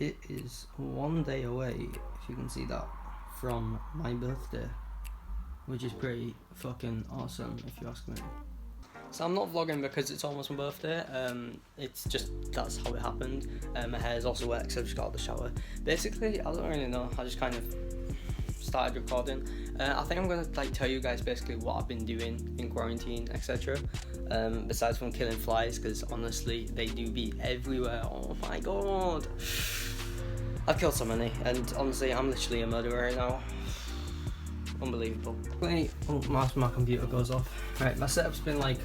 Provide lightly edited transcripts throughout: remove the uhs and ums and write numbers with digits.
It is one day away, if you can see that, from my birthday, which is pretty fucking awesome, if you ask me. So I'm not vlogging because it's almost my birthday. It's just that's how it happened. My hair is also wet because I've just got out of the shower. Basically, I don't really know. I just kind of started recording. I think I'm gonna tell you guys basically what I've been doing in quarantine, etc. Besides from killing flies, because honestly they do be everywhere. Oh my god, I've killed so many, and honestly I'm literally a murderer right now. Unbelievable. Wait, my computer goes off. Right, my setup's been like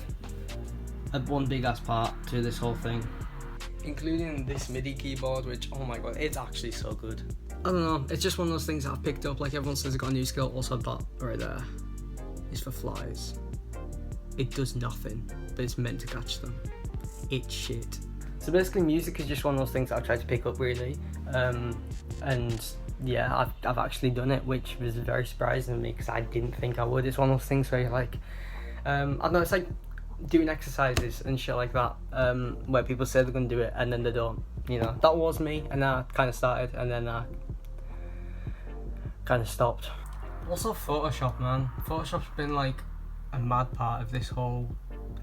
one big ass part to this whole thing, including this MIDI keyboard, which, oh my god, it's actually so good. I don't know, it's just one of those things that I've picked up. Like everyone says I got a new skill. Also that right there is for flies. It does nothing, but it's meant to catch them. It's shit. So basically music is just one of those things that I've tried to pick up really, and yeah, I've actually done it, which was very surprising to me because I didn't think I would. It's one of those things where you're like, I don't know, it's like doing exercises and shit like that, where people say they're gonna do it and then they don't. You know, that was me, and then I kind of started and then I kind of stopped. Also Photoshop, man. Photoshop's been like a mad part of this whole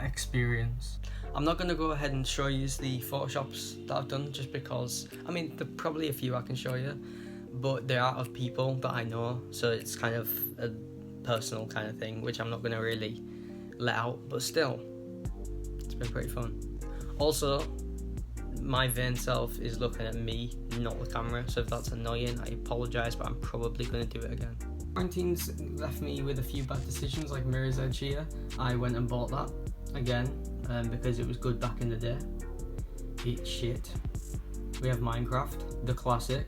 experience. I'm not going to go ahead and show you the Photoshops that I've done just because, I mean, there are probably a few I can show you, but they are of people that I know, so it's kind of a personal kind of thing, which I'm not going to really let out, but still, it's been pretty fun. Also, my vain self is looking at me, not the camera, so if that's annoying, I apologise, but I'm probably going to do it again. Quarantine's left me with a few bad decisions, like Mirror's Edge here. I went and bought that again, because it was good back in the day. It's shit. We have Minecraft, the classic.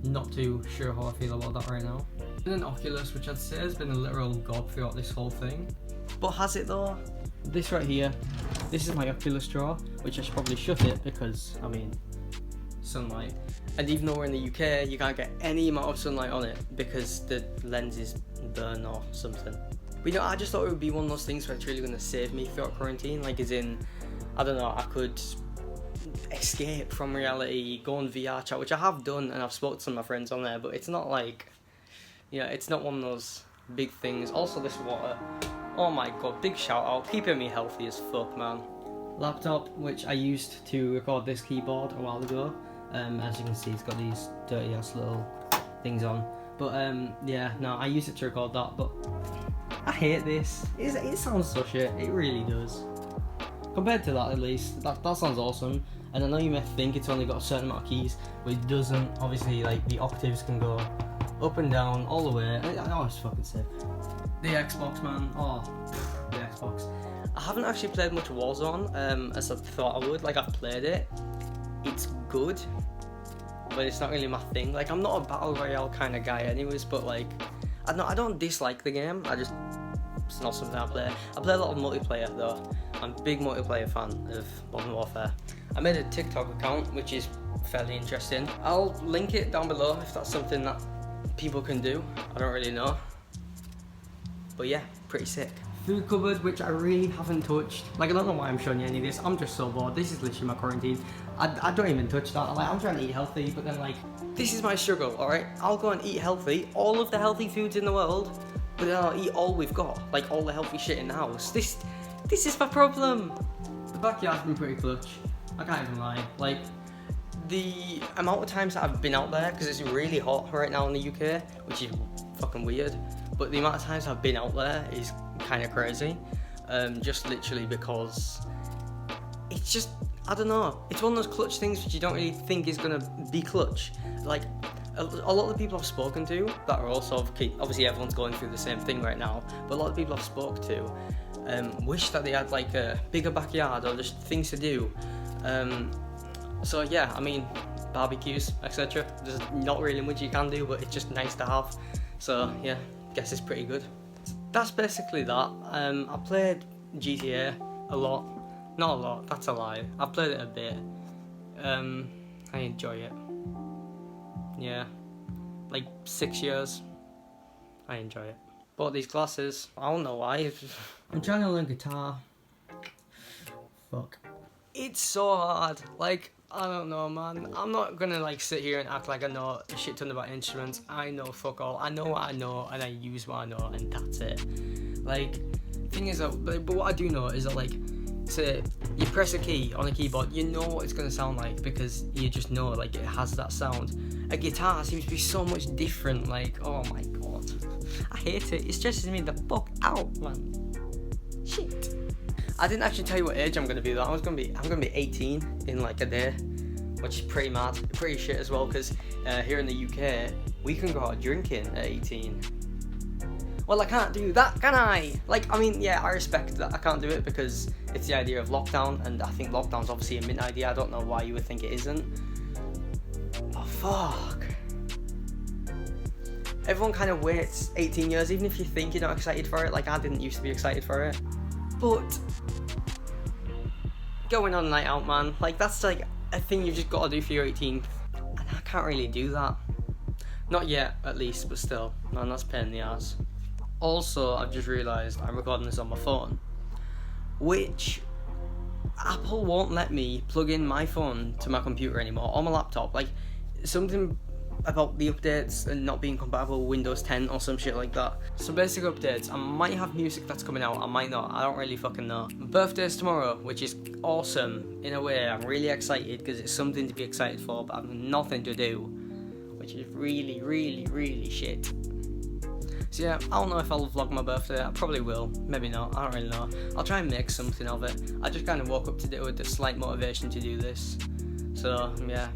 Not too sure how I feel about that right now. And then Oculus, which I'd say has been a literal god throughout this whole thing. But has it though? This right here, this is my Oculus drawer, which I should probably shut it because, I mean, sunlight. And even though we're in the UK, you can't get any amount of sunlight on it because the lens is burnt or something. But you know, I just thought it would be one of those things where it's really going to save me throughout quarantine. Like, as in, I don't know, I could escape from reality, go on VR chat, which I have done, and I've spoken to some of my friends on there, but it's not like, you know, it's not one of those big things. Also, this water, oh my god, big shout out, keeping me healthy as fuck, man. Laptop, which I used to record this keyboard a while ago. As you can see, it's got these dirty ass little things on. But yeah, no, I use it to record that, but I hate this. It sounds so shit, it really does. Compared to that, at least, that sounds awesome. And I know you may think it's only got a certain amount of keys, but it doesn't. Obviously, like, the octaves can go up and down all the way. Oh, it's fucking sick. The Xbox, man. Oh, the Xbox. I haven't actually played much Warzone, as I thought I would. Like, I've played it. It's good, but it's not really my thing. Like, I'm not a battle royale kind of guy anyways, but like, I don't dislike the game, it's not something I play. I play a lot of multiplayer though. I'm a big multiplayer fan of Modern Warfare. I made a TikTok account, which is fairly interesting. I'll link it down below if that's something that people can do. I don't really know, but yeah, pretty sick. Food cupboard, which I really haven't touched. Like, I don't know why I'm showing you any of this. I'm just so bored. This is literally my quarantine. I don't even touch that. Like, I'm trying to eat healthy, but then like, this is my struggle, alright? I'll go and eat healthy, all of the healthy foods in the world, but then I'll eat all we've got, like all the healthy shit in the house. This is my problem. The backyard's been pretty clutch. I can't even lie. Like, the amount of times that I've been out there, because it's really hot right now in the UK, which is fucking weird, but the amount of times I've been out there is kind of crazy. Just literally because it's just, I don't know, it's one of those clutch things which you don't really think is gonna be clutch. Like, a lot of the people I've spoken to that are also, obviously everyone's going through the same thing right now, but a lot of people I've spoke to wish that they had like a bigger backyard or just things to do. So yeah, I mean, barbecues, etc. There's not really much you can do, but it's just nice to have. So yeah, guess it's pretty good. That's basically that. I played GTA a lot. Not a lot, that's a lie. I've played it a bit. I enjoy it. Yeah. Like 6 years. I enjoy it. Bought these glasses. I don't know why. I'm trying to learn guitar. Fuck. It's so hard. Like, I don't know, man. I'm not gonna like sit here and act like I know a shit ton about instruments. I know fuck all. I know what I know and I use what I know and that's it. Like, thing is that, but what I do know is that like, say you press a key on a keyboard, you know what it's gonna sound like because you just know like it has that sound. A guitar seems to be so much different. Like, oh my god, I hate it. It stresses me the fuck out, man. Shit. I didn't actually tell you what age I'm gonna be though. I'm gonna be 18 in like a day, which is pretty mad, pretty shit as well. Because here in the UK, we can go out drinking at 18. Well, I can't do that, can I? Like, I mean, yeah, I respect that I can't do it because it's the idea of lockdown, and I think lockdown's obviously a mint idea. I don't know why you would think it isn't. Oh fuck. Everyone kind of waits 18 years, even if you think you're not excited for it. Like, I didn't used to be excited for it. But going on a night out, man, like that's like a thing you've just got to do for your 18th, and I can't really do that. Not yet, at least, but still, man, that's a pain in the ass. Also, I've just realised I'm recording this on my phone, which Apple won't let me plug in my phone to my computer anymore, or my laptop. Like, something about the updates and not being compatible with Windows 10 or some shit like that. So basic updates, I might have music that's coming out, I might not, I don't really fucking know. Birthday's tomorrow, which is awesome in a way. I'm really excited because it's something to be excited for, but I have nothing to do, which is really, really, really shit. So yeah, I don't know if I'll vlog my birthday. I probably will, maybe not, I don't really know. I'll try and make something of it. I just kind of woke up today with the slight motivation to do this. So yeah,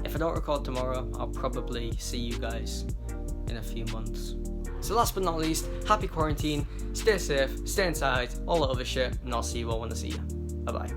if I don't record tomorrow, I'll probably see you guys in a few months. So last but not least, happy quarantine, stay safe, stay inside, all that other shit, and I'll see you all when I see you. Bye bye.